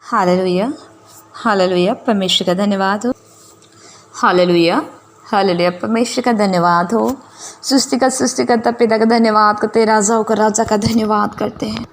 Hallelujah, hallelujah, परमेश्वर का धन्यवाद हो। हालेलुया, हालेलुया, परमेश्वर का धन्यवाद हो। सृष्टिकर्ता पिता का धन्यवाद करते, राजाओं का राजा का धन्यवाद करते हैं।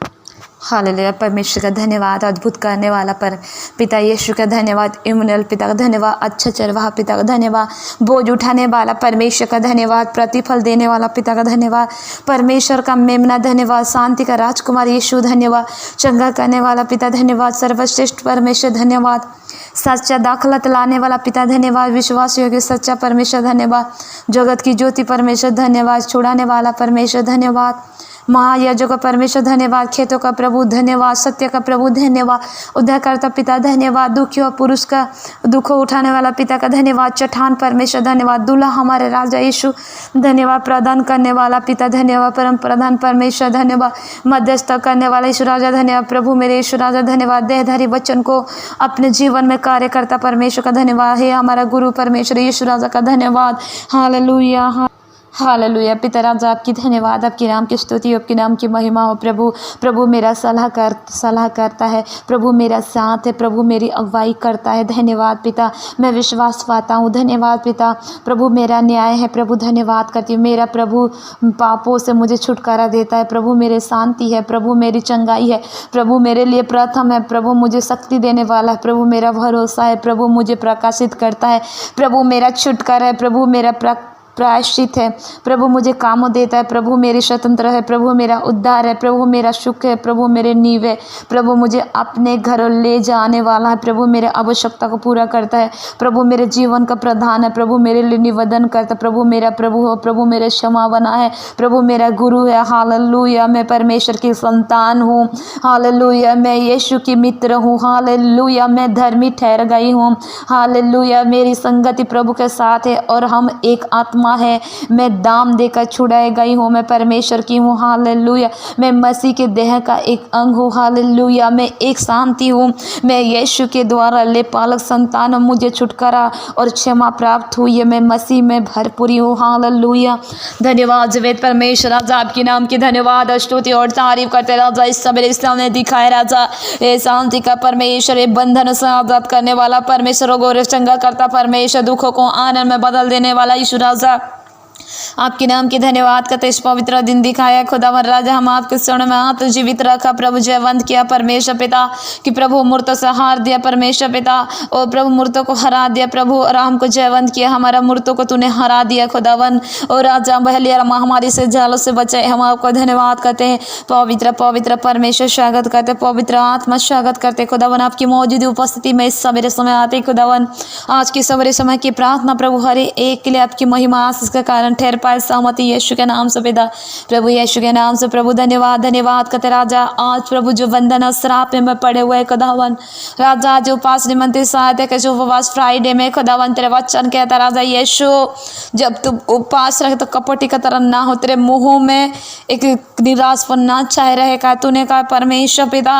हालेलुया, परमेश्वर का धन्यवाद, अद्भुत करने वाला पर पिता यीशु का धन्यवाद, इम्मानुएल पिता का धन्यवाद, अच्छा चरवाहा पिता का धन्यवाद, बोझ उठाने वाला परमेश्वर का धन्यवाद, प्रतिफल देने वाला पिता का धन्यवाद, परमेश्वर का मेमना धन्यवाद, शांति का राजकुमार यीशु धन्यवाद, चंगा करने वाला पिता धन्यवाद, सर्वश्रेष्ठ परमेश्वर धन्यवाद, सच्चा दाखलत लाने वाला पिता धन्यवाद, विश्वास योग्य सच्चा परमेश्वर धन्यवाद, जगत की ज्योति परमेश्वर धन्यवाद, छुड़ाने वाला परमेश्वर धन्यवाद, महायाजक का परमेश्वर धन्यवाद, खेतों का प्रभु धन्यवाद, सत्य का प्रभु धन्यवाद, उद्धारकर्ता पिता धन्यवाद, दुखियों पुरुष का दुख उठाने वाला पिता का धन्यवाद, चट्टान परमेश्वर धन्यवाद, दूल्हा हमारे राजा यीशु धन्यवाद, प्रदान करने वाला पिता धन्यवाद, परम प्रधान परमेश्वर धन्यवाद, मध्यस्थ करने वाला यीशु राजा धन्यवाद, प्रभु मेरे यीशु राजा धन्यवाद, देहधारी वचन को अपने जीवन में कार्य करता परमेश्वर का धन्यवाद है, हमारा गुरु परमेश्वर यीशु राजा का धन्यवाद। हालेलुया, हालेलुया, पिता राजा आपकी धन्यवाद, आपके नाम की स्तुति, आपके नाम की महिमा हो। प्रभु प्रभु मेरा सलाह करता है, प्रभु मेरा साथ है, प्रभु मेरी अगुवाई करता है। धन्यवाद पिता, मैं विश्वास पाता हूँ। धन्यवाद पिता, प्रभु मेरा न्याय है। प्रभु धन्यवाद करती हूँ, मेरा प्रभु पापों से मुझे छुटकारा देता है। प्रभु मेरे शांति है, प्रभु मेरी चंगाई है, प्रभु मेरे लिए प्रथम है, प्रभु मुझे शक्ति देने वाला है, प्रभु मेरा भरोसा है, प्रभु मुझे प्रकाशित करता है, प्रभु मेरा छुटकारा है, प्रभु मेरा प्रायश्चित है, प्रभु मुझे काम देता है, प्रभु मेरी स्वतंत्र है, प्रभु मेरा उद्धार है, प्रभु मेरा सुख है, प्रभु मेरे नींव है, प्रभु मुझे अपने घर ले जाने वाला है, प्रभु मेरे आवश्यकता को पूरा करता है, प्रभु मेरे जीवन का प्रधान है, प्रभु मेरे लिए निवेदन करता है, प्रभु मेरा प्रभु हो, प्रभु मेरे क्षमावना है, प्रभु मेरा गुरु है। हालेलुया, मैं परमेश्वर की संतान हूँ। हालेलुया, मैं यीशु की मित्र हूँ। हालेलुया, मैं धर्मी ठहर गई हूँ। हालेलुया, मेरी संगति प्रभु के साथ है और हम एक आत्मा है। मैं दाम देकर छुड़ाई गई हूँ, मैं परमेश्वर की हूँ। हालेलुया, मैं मसीह के देह का एक अंग हूँ। हालेलुया, मैं एक शांति हूँ, मैं यीशु के द्वारा ले पालक संतान हूँ, मुझे छुटकारा और क्षमा प्राप्त हुई है, मैं मसीह में भरपूरी हूँ। हालेलुया, धन्यवाद जवेद परमेश्वर राजा, आपके नाम की धन्यवाद स्तुति और तारीफ करते राजा। इस समय इस्लाम ने दिखाया राजा, ये शांति का परमेश्वर, ये बंधन से आजाद करने वाला परमेश्वर, गौरव चंगा करता परमेश्वर, दुखों को आनंद में बदल देने वाला यीशु राजा, आपके नाम की धन्यवाद करते। इस पवित्र दिन दिखाया खुदावन राजा, हम आपके शरण में हाथ जीवित रखा प्रभु, जयवंत किया परमेश्वर पिता कि प्रभु मूर्त से हार दिया परमेश्वर पिता, और प्रभु मूर्तों को हरा दिया प्रभु, और हमको जयवंत किया, हमारा मूर्तों को तूने हरा दिया खुदावन। और राजा बहलिया महामारी से जालों से बचाए, हम आपको धन्यवाद करते हैं। पवित्र पवित्र परमेश्वर स्वागत करते, पवित्र आत्मा स्वागत करते खुदावन, आपकी मौजूदी उपस्थिति में इस सवेरे समय आते खुदावन। आज की सवेरे समय की प्रार्थना प्रभु हर एक के लिए आपकी महिमा आशीष का कारण ठहर पाए, सहमति यीशु के नाम से पिता, प्रभु यीशु के नाम से प्रभु धन्यवाद धन्यवाद करते राजा। आज प्रभु जो बंधन और श्राप में पड़े हुए खुदावन राजा, जो उपास निमंत्रित सहायता के जो उपवास फ्राइडे में खुदावन तेरे वचन कहता राजा यीशु, जब तू उपवास रहे तो कपटी का तरह ना हो, तेरे मुंह में एक निराशपन ना चाहे रहेगा। तूने कहा परमेश्वर पिता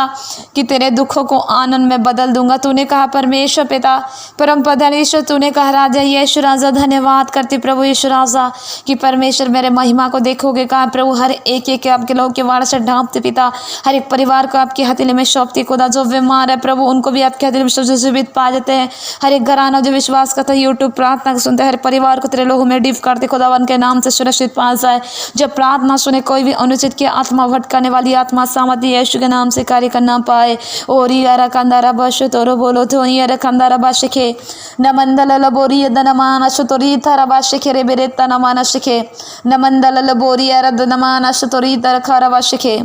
कि तेरे दुखों को आनंद में बदल दूंगा। तूने कहा परमेश्वर पिता परम प्रधान ईश्वर, तूने कहा राजा यीशु राजा, धन्यवाद करती प्रभु यीशु राजा कि परमेश्वर मेरे महिमा को देखोगे। कहा प्रभु हर एक एक आपके लोग के वार से ढांपते पिता, हर एक परिवार को आपके हथेली में सौंपती खुदा, जो बीमार है प्रभु उनको भी आपके हथेली में सबसे जीवित पा जाते हैं। हर एक घराना जो विश्वास करता है यूट्यूब प्रार्थना को सुनते हैं, हर परिवार को तेरे लोगों में डिव करते खुदावन के नाम से सुरक्षित पा जाए। जब प्रार्थना सुने कोई भी अनुचित की आत्मा भटकाने वाली आत्मा सामर्थ्य यीशु के नाम से कार्य करना पाए। और यारा कंदारा बश तोरो बोलो तो यारा कंदारा बशखे नमंदल बोरी दनमान सुतोरी थारा बशखे रे बेरेता नमान शिखे नमंदल बोरिया रद नमान सुतोरी तर खारा बशखे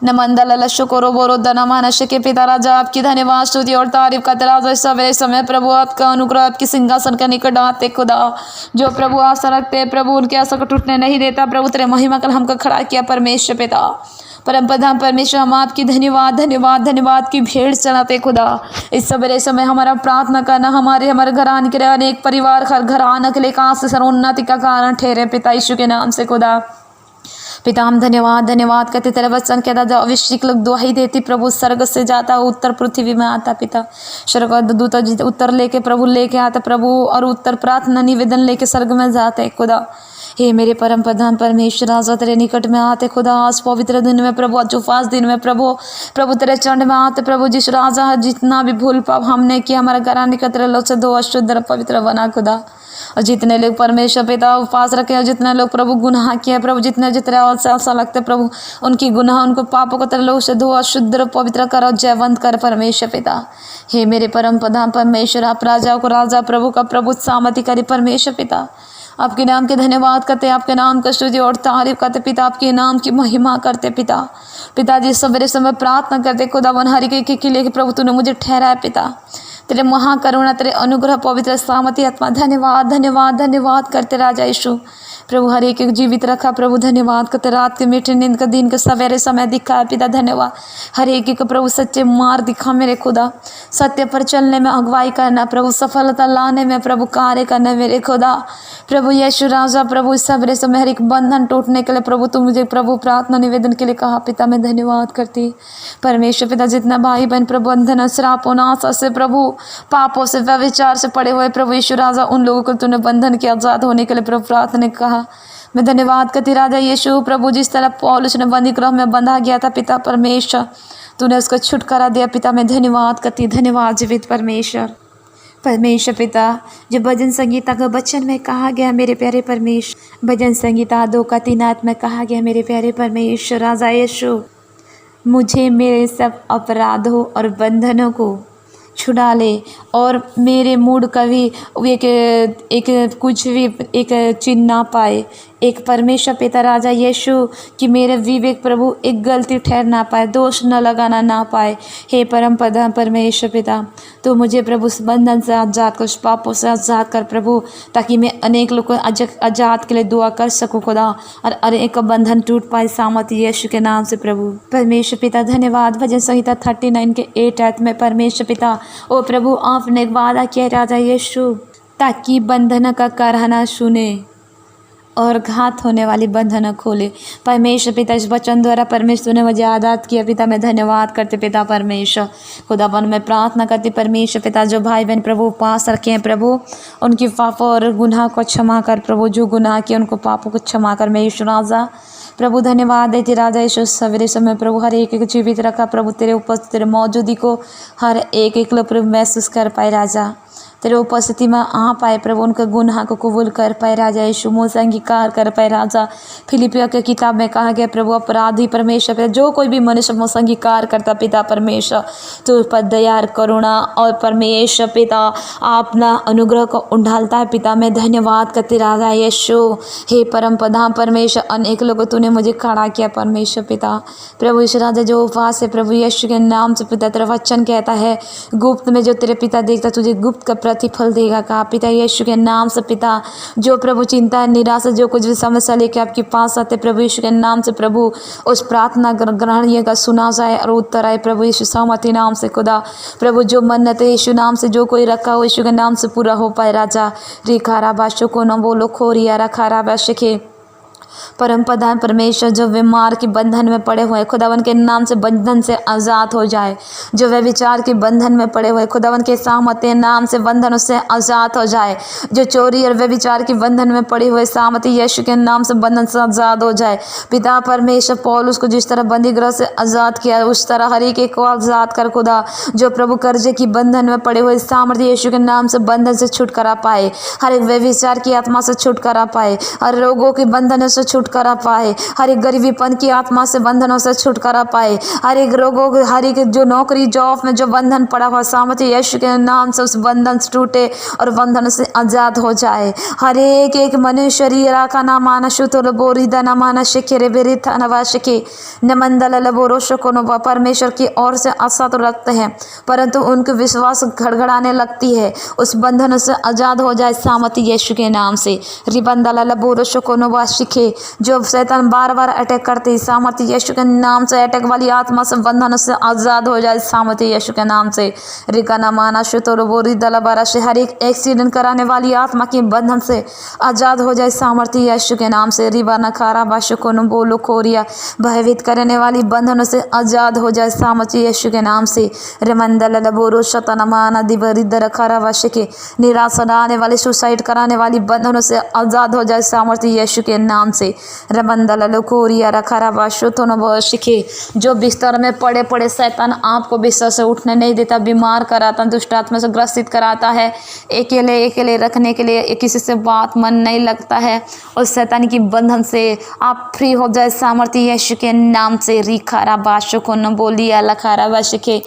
नमंदल शुक्रो बोरो दनमान शिखे। पिता राजा आपकी धन्यवाद स्तुति और तारीफ करते राजा। सवेरे समय प्रभु आपका अनुग्रह आपकी सिंहासन के निकट आते खुदा, जो प्रभु आशा रखते हैं प्रभु उनकी आशा को टूटने नहीं देता। प्रभु तेरे महिमा कल हमको खड़ा किया परमेश्वर पिता, परम प्रधान परमेश्वर, हम आपकी धन्यवाद धन्यवाद धन्यवाद की भेंट चढ़ाते खुदा। इस सवेरे समय हमारा प्रार्थना करना हमारे घर आने के लिए, अनेक परिवार घर आने के लिए काश से उन्नति का कारण ठहरे पिता यीशु के नाम से खुदा। पिता हम धन्यवाद धन्यवाद करते, तेरे वचन कहता जब अभिषेक लोग दुहाई देती प्रभु स्वर्ग से जाता उत्तर पृथ्वी में आता पिता, स्वर्ग दूत उत्तर लेके प्रभु लेके आता प्रभु, और उत्तर प्रार्थना निवेदन लेके स्वर्ग में जाते खुदा। हे मेरे परम प्रधान परमेश्वर, राजा तेरे निकट में आते खुदा, आज पवित्र दिन में प्रभु, आज उपवास दिन में प्रभु, प्रभु तेरे चरण में आते प्रभु। जिस राजा है जितना भी भूल पाप हमने किया, हमारा घराने का तेरे लोग से धो अशुद्ध और पवित्र बना खुदा। और जितने लोग परमेश्वर पिता उपवास रखे और जितने लोग प्रभु गुनाह किया प्रभु, जितने जितने और से ऐसा लगते प्रभु, उनकी गुनाह उनको पापों को तेरे लोग से धो अशुद्ध और पवित्र कर और जयवंत कर परमेश्वर पिता। हे मेरे परम प्रधान परमेश्वर, आप राजाओं को राजा, प्रभु का प्रभु सामर्थ्य करे परमेश्वर पिता। आपके नाम के धन्यवाद करते, आपके नाम का स्तुति और तारीफ करते पिता, आपके नाम की महिमा करते पिता। पिताजी सवेरे समय प्रार्थना करते खुदावन हर एक के लिए प्रभु तूने मुझे ठहराया पिता। तेरे महाकरुणा, तेरे अनुग्रह, पवित्र सामर्थ्य आत्मा, धन्यवाद धन्यवाद धन्यवाद करते राजा यीशु। प्रभु हर एक जीवित रखा प्रभु, धन्यवाद करते। रात के मीठे नींद का, दिन के सवेरे समय दिखा पिता, धन्यवाद। हर एक को प्रभु सच्चे मार्ग दिखा मेरे खुदा, सत्य पर चलने में अगुवाई करना प्रभु, सफलता लाने में प्रभु कार्य करना मेरे खुदा। प्रभु यीशु राजा, प्रभु इस सवेरे समय हर एक बंधन टूटने के लिए प्रभु तू मुझे प्रभु प्रार्थना निवेदन के लिए कहा पिता, मैं धन्यवाद करती परमेश्वर पिता। जितना भाई बहन प्रभु बंधन, श्रापों, नाश से प्रभु, पापों से, व्यभिचार से पड़े हुए प्रभु यीशु राजा, उन लोगों को तूने बंधन के आजाद होने के लिए प्रभु प्रार्थना ने कहा, मैं धन्यवाद करती राजा यीशु। प्रभु जिस तरह पौलुस ने बंदी गृह में बंधा गया था पिता परमेश्वर, तूने उसको छुटकारा दिया पिता, मैं धन्यवाद करती। धन्यवाद जीवित परमेश्वर। परमेश्वर पिता, जो भजन संगीता का वचन में कहा गया मेरे प्यारे परमेश्वर, भजन संगीता 2:3 में कहा गया मेरे प्यारे परमेश्वर राजा यीशु, मुझे मेरे सब अपराधों और बंधनों को छुड़ा ले और मेरे मूड कभी एक कुछ भी एक चिन्ह ना पाए, एक परमेश्वर पिता राजा यीशु कि मेरे विवेक प्रभु एक गलती ठहर ना पाए, दोष न लगाना ना पाए। हे परम प्रधान परमेश्वर पिता, तो मुझे प्रभु उस बंधन से आज़ाद कर, उस पापों से आज़ाद कर प्रभु, ताकि मैं अनेक लोगों को आज़ाद के लिए दुआ कर सकूँ खुदा, और अनेक का बंधन टूट पाए सामर्थ्य यीशु के नाम से प्रभु। परमेश्वर पिता धन्यवाद। भजन संहिता 39 के 8 में परमेश्वर पिता, ओ प्रभु आपने एक वादा किया राजा यीशु, ताकि बंधन का कराहना सुने और घात होने वाली बंधन खोले। परमेश्वर पिता इस वचन द्वारा परमेश्वर ने मुझे आज़ाद किया पिता, मैं धन्यवाद करते पिता परमेश्वर। खुदावन मैं प्रार्थना करती परमेश्वर पिता, जो भाई बहन प्रभु उपवास रखे हैं प्रभु, उनकी पापों और गुनाह को क्षमा कर प्रभु, जो गुनाह किए उनको पापों को क्षमा कर मैं यीशु राजा। प्रभु धन्यवाद देती राजा यीशु, सवेरे समय प्रभु हर एक जीवित रखा प्रभु, तेरे उपस्थिति तेरे मौजूदी को हर एक लोग प्रभु महसूस कर पाए राजा, तेरे उपस्थिति में आ पाए प्रभु, उनके गुनाह को कबूल कर पाए राजा यीशु, मुँह से अंगीकार कर पाए राजा। फिलिपियों के किताब में कहा गया प्रभु, अपराधी परमेश्वर पिता, जो कोई भी मनुष्य मुँह से अंगीकार करता पिता परमेश्वर, तो उस पर दया करुणा और परमेश्वर पिता अपना अनुग्रह को उंडालता है पिता, मैं धन्यवाद करती राजा यीशु। हे परम प्रधान परमेश्वर, अनेक लोगों तूने मुझे खड़ा किया परमेश्वर पिता। प्रभु यीशु राजा, जो उपवास है प्रभु यीशु के नाम से पिता, तेरा वचन कहता है गुप्त में जो तेरे पिता देखता तुझे गुप्त का प्रतिफल देगा कहा पिता यीशु के नाम से पिता। जो प्रभु चिंता निराशा जो कुछ भी समस्या लेके आपके पास आते प्रभु यीशु के नाम से प्रभु, उस प्रार्थना ग्रहणीय का सुना जाए और उत्तर आए प्रभु यीशु सामर्थ्य नाम से खुदा। प्रभु जो मन्नत है यीशु नाम से जो कोई रखा हो यीशु के नाम से पूरा हो पाए राजा। रिखारा बाशो को न बोलो खोरिया रखारा बाशिखे परम प्रधान परमेश्वर, जो बीमार के बंधन में पड़े हुए खुदावन के नाम से बंधन से आज़ाद हो जाए, जो व्यभिचार के बंधन में पड़े हुए खुदावन के सामर्थ्य नाम से बंधन उससे आज़ाद हो जाए, जो चोरी और व्यभिचार के बंधन में पड़े हुए सामर्थ्य यीशु के नाम से बंधन से आज़ाद हो जाए पिता परमेश्वर। पौलुस को जिस तरह बंदी गृह से आज़ाद किया उस तरह हर एक को आज़ाद कर खुदा। जो प्रभु कर्जे की बंधन में पड़े हुए सामर्थ्य यीशु के नाम से बंधन से छुटकारा पाए, हर एक व्यभिचार की आत्मा से छुटकारा पाए, हर रोगों के बंधन से छुटकारा पाए, हर एक गरीबीपन की आत्मा से बंधनों से छुटकारा पाए, हर एक रोगों हर एक जो नौकरी जॉब में जो बंधन पड़ा हुआ सामर्थ्य यीशु के नाम से उस बंधन से टूटे और बंधन से आजाद हो जाए। हर एक मनुष्य का ना माना शुतुल बोरिदा ना माना शिखे बेरी नवा शिखे न मंदल लबोरोशो को नो परमेश्वर की ओर से आशा तो रखते हैं परंतु उनके विश्वास घड़घड़ाने लगती है, उस बंधन से आजाद हो जाए सामर्थ्य यीशु के नाम से। रिबंदल लबोरोशो को नो शिखे जो शैतान बार बार अटैक करते, सामर्थ्य यीशु के नाम से अटैक वाली आत्मा से बंधन से आज़ाद हो जाए सामर्थ्य यीशु के नाम से। रिकाना माना शुतोर बोरी दलाबारा से हर एक एक्सीडेंट कराने वाली आत्मा के बंधन से आज़ाद हो जाए सामर्थ्य यीशु के नाम से। रिबाना खारा बाशुको न बोलो खोरिया भयभीत करने वाली बंधनों से आज़ाद हो जाए सामर्थ्य यीशु के नाम से। रेमंदल बोरो शतनमाना दिबरी दर खारा वाश के निराशा डालने वाले, सुसाइड कराने वाली बंधनों से आज़ाद हो जाए सामर्थ्य यीशु के नाम से। रेमंदल कोरिया रखारा वाशो तो न शिखे जो बिस्तर में पड़े पड़े शैतान आपको बिस्तर से उठने नहीं देता, बीमार कराता, दुष्ट आत्मा से ग्रसित कराता है, अकेले अकेले रखने के लिए किसी से बात मन नहीं लगता है, उस शैतान की बंधन से आप फ्री हो जाए सामर्थ्य यीशु के नाम से। रिखारा बाशो को न बोलिया लखारा बाशिखे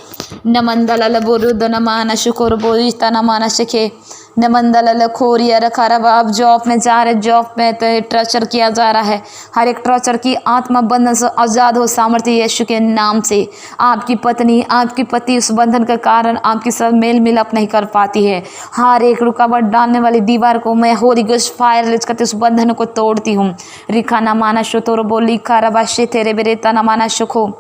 नमंदल बोरुद नमाना शुकोर बोरी तनमाना शिखे नमंदल खोरिया रखारा। आप जॉब में जा रहे, जॉब में तो टॉर्चर किया जा रहा है, हर एक टॉर्चर की आत्मा बंधन से आज़ाद हो सामर्थ्य यीशु के नाम से। आपकी पत्नी, आपकी पति उस बंधन के कारण आपके साथ मेल मिलाप नहीं कर पाती है, हर एक रुकावट डालने वाली दीवार को मैं होली गोस्ट फायर रिलीज करते उस बंधन को तोड़ती हूँ। रिखाना माना शुतोर बोली खारा बाशे तेरे बेरे तना माना शुखो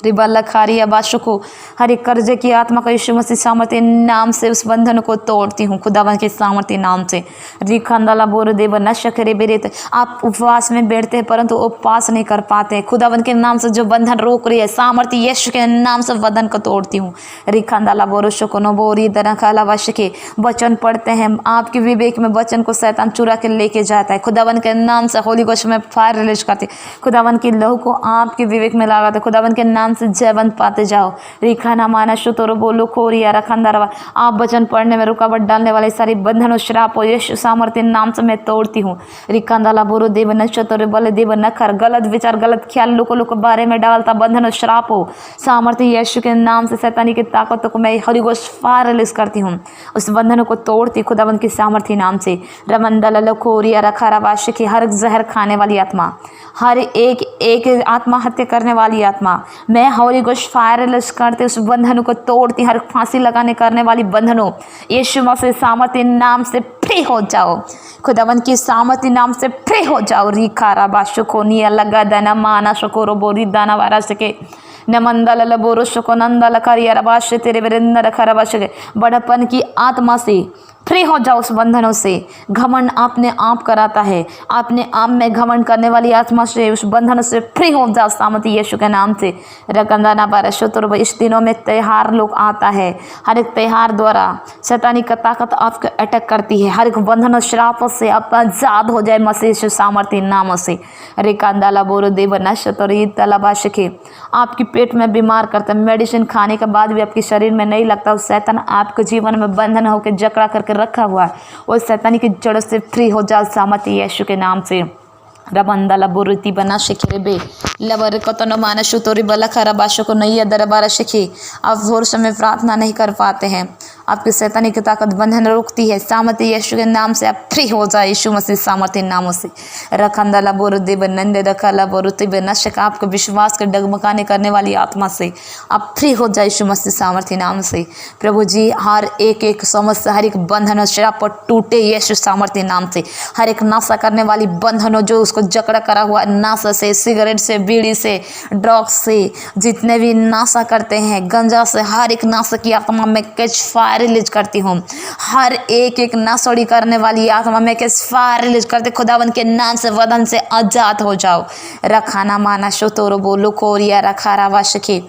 रिबल्ला खारिया बाशो को हर एक कर्जे की आत्मा का यीशु मसीह सामर्थ्य नाम से उस बंधन को तोड़ती हूँ खुदावन के सामर्थ्य नाम से। रिखंदला बोर देव नशकरे बेरेत। आप उपवास में बैठते हैं परंतु उपवास नहीं कर पाते, खुदावन के नाम से जो बंधन रोक रही है सामर्थ्य यीशु के नाम से बंधन को तोड़ती हूँ। रिखंदला बोरो शोको बोरी दरखाला वश के वचन पढ़ते हैं, आपके विवेक में वचन को शैतान चुरा के लेके जाता है, खुदावन के नाम से होली गोस्ट में फायर रिलीज करते, खुदावन की लहू को आपके विवेक में लगाते, खुदावन के नाम से जयवंत पाते जाओ। रिखाना माना शुतोरो बोलो खोरिया रखंदरवा। आप वचन पढ़ने में रुकावट डालने वाले सारी बंधन और श्राप और यीशु सामर्थ्य नाम से मैं तोड़ती हूँ। रिखंदला बोरो देव नक्षत्र बल देव नखर गलत विचार गलत ख्याल लोगों लोग बारे में डालता बंधन और श्राप हो सामर्थ्य यीशु के नाम से शैतानी की ताकतों को मैं होली गोस्ट फायर रिलीज करती हूँ, उस बंधनों को तोड़ती खुदावन के सामर्थ्य नाम से। रमंदल खोरिया रखारा वाश की हर जहर खाने वाली आत्मा, हर एक आत्महत्या करने वाली आत्मा मैं होली गोस्ट फायर रिलीज करते उस बंधनों को तोड़ती, हर फांसी लगाने करने वाली बंधनों यीशु मसीह सामर्थ्य नाम से फ्री हो जाओ, खुदावन की सामर्थ्य नाम से फ्री हो जाओ। रिखारा बाशो को निया लगा दाना माना शकोरो बोरी दाना वारा सके नमंदल बोरो शको नंदल करिया रबाश तेरे वीरेंद्र खरबाश बड़पन की आत्मा से फ्री हो जाओ, उस बंधनों से। घमंड अपने आप कराता है, अपने आप में घमंड करने वाली आत्मा से उस बंधन से फ्री हो जाओ सामर्थ्य यीशु के नाम से। रकंदाना बारशोतर इस दिनों में त्यौहार लोग आता है, हर एक त्यौहार द्वारा शैतानी का ताकत आपको अटैक करती है, हर एक बंधन और श्राप से आप आजाद हो जाए मसीह यीशु सामर्थ्य नाम से। रिकांदाला बोरो देव नशतर तलाबाश के आपकी पेट में बीमार करता है, मेडिसिन खाने के बाद भी आपके शरीर में नहीं लगता, उस शैतान आपके जीवन में बंधन होकर जकड़ा करके रखा हुआ है, वो शैतानी की जड़ से फ्री हो जाओ सामर्थ्य यीशु के नाम से। रबंदला बुरुति बना शिखरे बे लबर कतनो माना शुतोरी बला खरा बाशो को नैया दरबारा शिखी। आप भोर समय प्रार्थना नहीं कर पाते हैं, आपकी शैतानी की ताकत बंधन रोकती है, सामर्थ्य यीशु के नाम से आप फ्री हो जाए यीशु मसीह सामर्थ्य नामों से। रखंदला बोर देव नंदे रखला बोरुति बे नशक आपके विश्वास के डगमगाने करने वाली आत्मा से आप फ्री हो जाए यीशु मसीह सामर्थ्य नाम से। प्रभु जी हर एक समस्या, हर एक बंधन और श्राप टूटे यीशु सामर्थ्य नाम से। हर एक नाशा करने वाली बंधनों जो उसको जकड़ा करा हुआ नाशा से, सिगरेट से, बीड़ी से, ड्रग्स से, जितने भी नाशा करते हैं, गंजा से, हर एक नाशा की आत्मा में कैच फायर रिलीज करती हूँ। हर एक नाशोड़ी करने वाली आत्मा में कैच फायर रिलीज करते खुदावन के नाम से वदन से आजाद हो जाओ। रखाना माना शोतोरो बोलो कोरिया रखारा वाशकी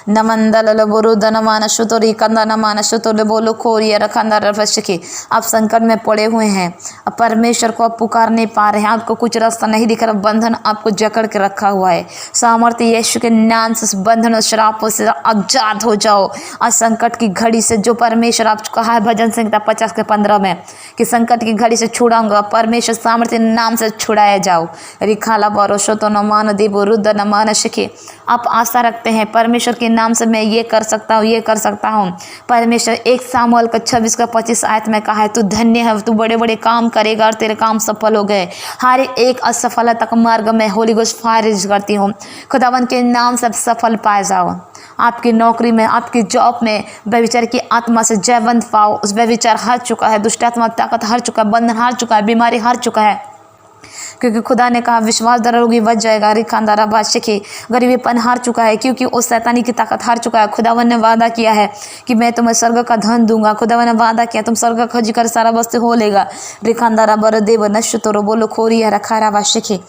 नमंदल बोरो दनमाना शुतोरी कंदना माना शुतोर बोलो खोरिया रखंदा रफशकी। आप संकट में पड़े हुए हैं, अब परमेश्वर को आप पुकार नहीं पा रहे हैं, आपको कुछ रास्ता नहीं दिख रहा, बंधन आपको जकड़ के रखा हुआ है, सामर्थ्य यीशु के नाम से बंधन और श्रापों से आजाद हो जाओ। आज संकट की घड़ी से जो परमेश्वर आप कहा है भजन संहिता 50:15 में कि संकट की घड़ी से छुड़ाऊंगा, परमेश्वर सामर्थ्य नाम से छुड़ाया जाओ। रिखाला भरोसो तो न मान देव रुद्र न मान शिखे। आप आशा रखते हैं परमेश्वर के नाम से मैं ये कर सकता हूँ, ये कर सकता हूँ। परमेश्वर 1 सामुएल 26:25 आयत में कहा है तू धन्य है, तू बड़े बड़े काम करेगा और तेरे काम सफल हो गए। हर एक असफलता का मार्ग में होली गोस्ट फायर करती हूँ, खुदावन के नाम से सफल पाए जाओ। आपकी नौकरी में, आपकी जॉब में व्यभिचार की आत्मा से जयवंत पाओ। उस व्यभिचार हार चुका है, दुष्ट आत्मा ताकत हार चुका है, बंधन हार चुका है, बीमारी हार चुका है। क्योंकि खुदा ने कहा विश्वास द्वारा रोगी बच जाएगा। रिखांदारा बादशाह के गरीबीपन हार चुका है, क्योंकि उस शैतानी की ताकत हार चुका है। खुदावन ने वादा किया है कि मैं तुम्हें स्वर्ग का धन दूंगा। खुदावन ने वादा किया तुम स्वर्ग खोज कर सारा वस्तु हो लेगा। रिखांदारा बर देव नश्य तोरो बोलो खोरी है रखारा बादशाह के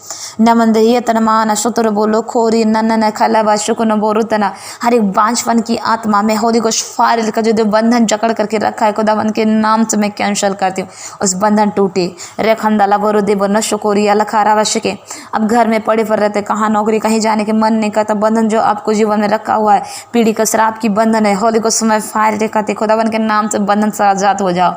नमंदरिया तनमा नशो तोरो बोलो खोरी नन्न खला बादशाह को न बोरो तना। हर एक बांझपन की आत्मा में होली को फारिल का जो बंधन जकड़ करके रखा है, खुदावन के नाम से मैं कैंसल करती हूँ, उस बंधन टूटे। रेखंदाला बोरो देव नशो कोरिया लखारा बादशाह के अब घर में पड़े पर रहते, कहाँ नौकरी कहीं जाने के मन नहीं करता। बंधन जो आपको जीवन में रखा हुआ है, पीढ़ी का श्राप की बंधन है, होली को समय फायर दिखाते, खुदावन के नाम से बंधन से आजाद हो जाओ।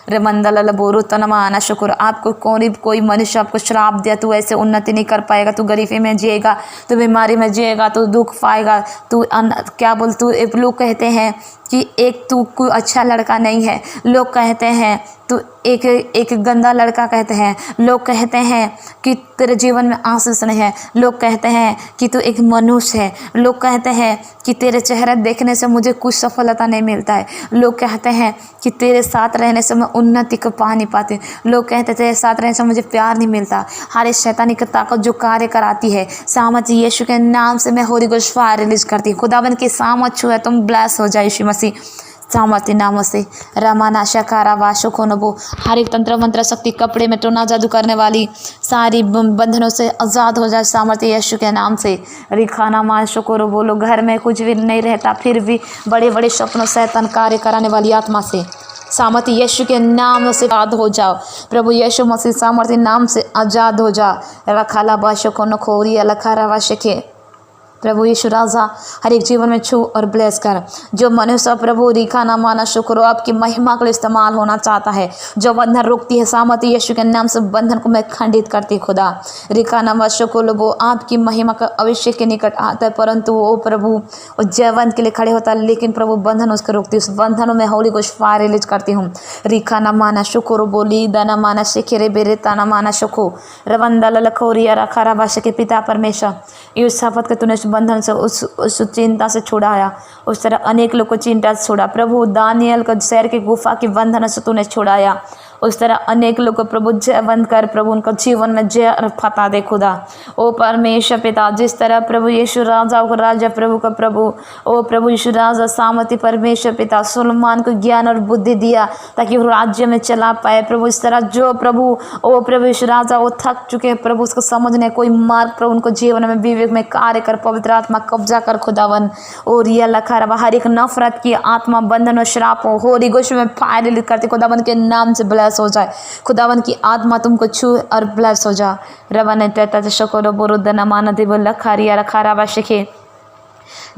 रे मंदल बोरो तनमा आना शुक्र। आपको कोई मनुष्य आपको श्राप दिया, तू ऐसे उन्नति नहीं कर पाएगा, तू गरीबी में जिएगा, तू बीमारी में जिएगा, तू दुख पाएगा, तू क्या बोल तू लोग कहते हैं कि एक तू कोई अच्छा लड़का नहीं है, लोग कहते हैं तू एक गंदा लड़का कहते हैं, लोग कहते हैं कि तेरे जीवन में आशीष नहीं है, लोग कहते हैं कि तू एक मनुष्य है, लोग कहते हैं कि तेरे चेहरा देखने से मुझे कुछ सफलता नहीं मिलता है, लोग कहते हैं कि तेरे साथ रहने से मैं उन्नति को पा नहीं पाती, लोग कहते तेरे साथ रहने से मुझे प्यार नहीं मिलता। हर इस शैतानी की ताकत जो कार्य कराती है, सामत यीशु के नाम से मैं होली गोश्त फायर रिलीज करती हूँ। खुदावन की सामत छू है, तुम ब्लेस हो जाए यीशु मसीह सामर्थ्य नामों से। रामानाशा कारा वाशो खोनबो हर एक तंत्र मंत्र शक्ति कपड़े में टोना जादू करने वाली सारी बंधनों से आज़ाद हो जाए सामर्थ्य यीशु के नाम से। रिखाना माशो को बोलो घर में कुछ भी नहीं रहता, फिर भी बड़े बड़े सपनों शैतान कार्य कराने वाली आत्मा से सामर्थ्य यीशु के नाम से आज़ाद हो जाओ। प्रभु यीशु मसीह सामर्थ्य नाम से आज़ाद हो जा। रखाला बाशो को नखोरी अलखारा वाशके प्रभु यीशु राजा हर एक जीवन में छू और ब्लेस कर। जो मनुष्य प्रभु रिखा ना माना शुक्र आपकी महिमा के लिए इस्तेमाल होना चाहता है, जो बंधन रोकती है सामर्थ्य यीशु के नाम से बंधन को मैं खंडित करती खुदा। रिखा नामा शुक्र वो आपकी महिमा का अभिषेक के निकट आता है, परंतु वो प्रभु वो जयवंत के लिए खड़े होता है, लेकिन प्रभु बंधन उसको रोकती है। उस बंधनों में होली को फायर रिलीज करती हूँ। रिखा ना माना शुक्र बोली दाना माना शिखरे बेरे ताना माना शुक्र रवंदा लखोरिया रखा रवाश के पिता परमेश्वर इस शपथ के तूने बंधन से उस चिंता से छुड़ाया, उस तरह अनेक लोग को चिंता से छोड़ा। प्रभु दानियल को शहर की गुफा की बंधन से तूने छुड़ाया, उस तरह अनेक लोग को प्रभु जय बंद कर प्रभु उनका जीवन में जय और फता दे खुदा। ओ परमेश्वर पिता जिस तरह प्रभु यीशु राजा को राजा प्रभु का प्रभु ओ प्रभु यीशु राजा सामर्थ्य परमेश्वर पिता सुलेमान को ज्ञान और बुद्धि दिया ताकि वो राज्य में चला पाए। प्रभु इस तरह जो प्रभु ओ प्रभु यीशु राजा वो थक चुके प्रभु उसको समझने कोई मार्ग प्रभु उनको जीवन में विवेक में कार्य कर पवित्र आत्मा कब्जा कर खुदावन। ओ रिया लखा रहा हर एक नफरत की आत्मा बंधन और श्राप हो रिगोश में फायर करते खुदावन के नाम से हो जाए। खुदावन की आत्मा तुमको छू और ब्लेस हो जा। रवन शकोरो बोरुद्ध नमाना दिव लखारिया रखारा वाशिखे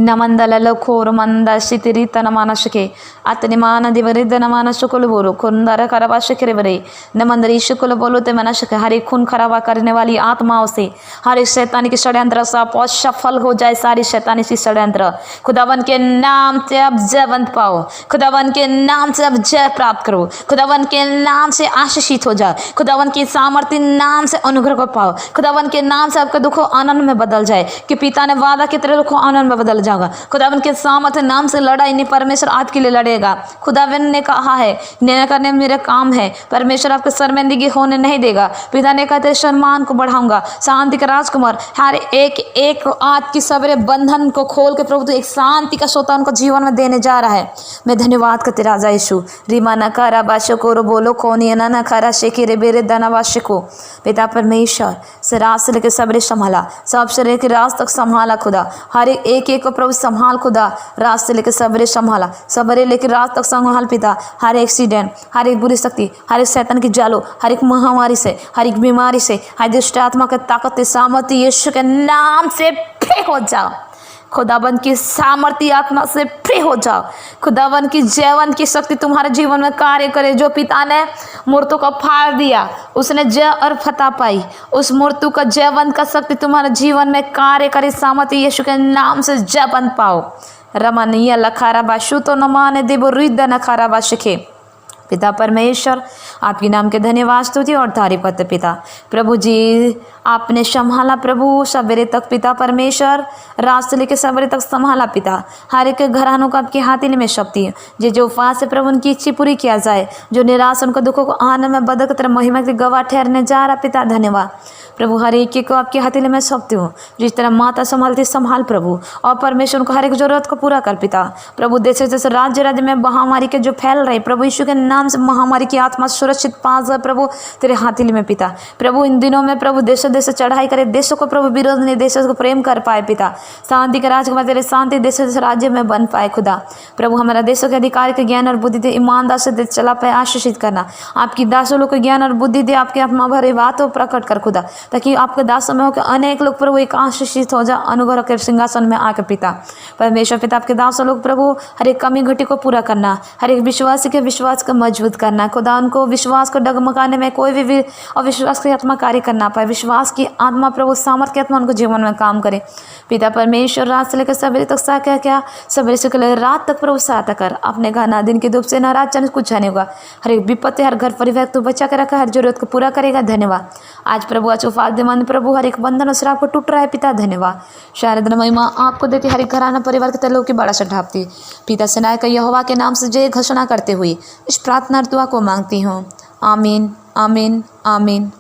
नमंदल लखोर मंद शितिरी तनमान शके अतनिमान दिवरिद नमान शुक्ल बोलो खुंदर खराबा शिखरे बरे नमंदरी शुक्ल बोलो ते मना शके हर एक खून खराबा करने वाली आत्माओं से हर एक शैतानी की षड्यंत्र सब असफल हो जाए। सारी शैतानी की षड्यंत्र खुदावन के नाम से अब जयवंत पाओ, खुदावन के नाम से अब जय प्राप्त करो, खुदावन के नाम से आशीषित हो जाए, खुदावन के सामर्थ्य नाम से अनुग्रह को पाओ, खुदावन के नाम से आपका दुखों आनंद में बदल जाए कि पिता ने वादा की तरह दुखों आनंद में बदल जाएगा। खुदावन के सामर्थ्य नाम से लड़ाई नहीं परमेश्वर आपके लिए लड़ेगा। खुदावन ने कहा है निर्णय करने मेरे काम है, परमेश्वर आपके शर्मिंदगी होने नहीं देगा। पिता ने कहते सम्मान को बढ़ाऊंगा, शांति का राजकुमार हर एक आज की सवेरे बंधन को खोल के प्रभु तो एक शांति का सोता उनको जीवन में देने जा रहा है। मैं धन्यवाद करते राजा यीशु रीमा नकारा बाशको बोलो कोनी ना खरा शेखी रे बेरे धनवाशिको पिता परमेश्वर से रात से लेकर सवेरे संभाला, सबसे लेकर रात तक संभाला खुदा। हर एक को प्रभु संभाल खुदा, रात से लेकर सवेरे संभाला, सवेरे लेकर रात तक संभाल पिता। हर एक एक्सीडेंट, हर एक बुरी शक्ति, हर एक शैतान की जालो, हर एक महामारी से, हर एक बीमारी से, हर दुष्ट आत्मा के ताकत सामर्थ्य यीशु के नाम से फ्री हो जाओ। खुदावन की सामर्थ्य आत्मा से फ्री हो जाओ। खुदावन की जयवंत की शक्ति तुम्हारे जीवन में कार्य करे। जो पिता ने मूर्तों को फाड़ दिया उसने जय और फतह पाई, उस मूर्तों का जयवंत का शक्ति तुम्हारे जीवन में कार्य करे। सामर्थ्य यीशु के नाम से जयवंत पाओ। रमनिया लखारा बाशु तो नमाने देव रुद्ध नखारा बाशिखे पिता परमेश्वर, आपके नाम के धन्यवाद स्तुति और तारीफ करते पिता। प्रभु जी आपने संभाला प्रभु सवेरे तक पिता परमेश्वर, रात से लेकर सवेरे तक संभाला पिता। हर एक घरानों को आपके हाथ में शक्ति है। जो उपवास है प्रभु उनकी इच्छा पूरी किया जाए। जो निराश उनको दुखों को आनंद में बदल कर महिमा के गवाह ठहरने जा रहा पिता धन्यवाद प्रभु। हर एक को आपके हाथी में सौंपती हूँ। जिस तरह माता संभालती संभाल प्रभु, और परमेश्वर को हर एक जरूरत को पूरा कर पिता। प्रभु देश जैसे राज्य राज्य में महामारी के जो फैल रहे प्रभु यीशु के नाम से महामारी की आत्मा सुरक्षित पास है प्रभु तेरे हाथी में पिता। प्रभु इन दिनों में प्रभु देश देश चढ़ाई करे, देशों को प्रभु विरोध नहीं, देशों को प्रेम कर पाए पिता। शांति के राजकुमार तेरे शांति देश राज्य में बन पाए खुदा। प्रभु हमारा देशों के अधिकार के ज्ञान और बुद्धि दे, ईमानदार से दे चला पाए, आशीषित करना। आपकी दासों लोग को ज्ञान और बुद्धि दे, आपकी आत्मा भरे बातों प्रकट कर खुदा, ताकि आपके दासों में होकर अनेक लोग प्रभु एक आशीषित हो जा, अनुभव के सिंहासन में आकर पिता परमेश्वर पिता। आपके दासों लोग प्रभु हर एक कमी घटी को पूरा करना, हर एक विश्वासी के विश्वास को मजबूत करना खुदा। उनको विश्वास को डगमगाने में कोई भी अविश्वास की आत्मा कार्य करना पाए। विश्वास की आत्मा प्रभु सामर्थ की आत्मा उनको जीवन में काम करे पिता परमेश्वर। रात से लेकर सवेरे तक सा क्या सवेरे से लेकर रात तक प्रभु सहायता कर। अपने घर ना दिन के धूप से ना रात चंद कुछ नहीं होगा। हर एक विपत्ति हर घर परिवार तो बचा के रखा, हर जरूरत को पूरा करेगा धन्यवाद। आज प्रभु आज फायदेमंद प्रभु हर एक बंधन और श्राप को टूट रहा है पिता धन्यवाद। शारद महिमा आपको देती, हर एक घराना परिवार के तलों की बड़ा चढ़ाती पिता सेनाए का यहोवा के नाम से जय घोषणा करते हुए इस प्रार्थना दुआ को मांगती हूँ। आमीन आमीन आमीन।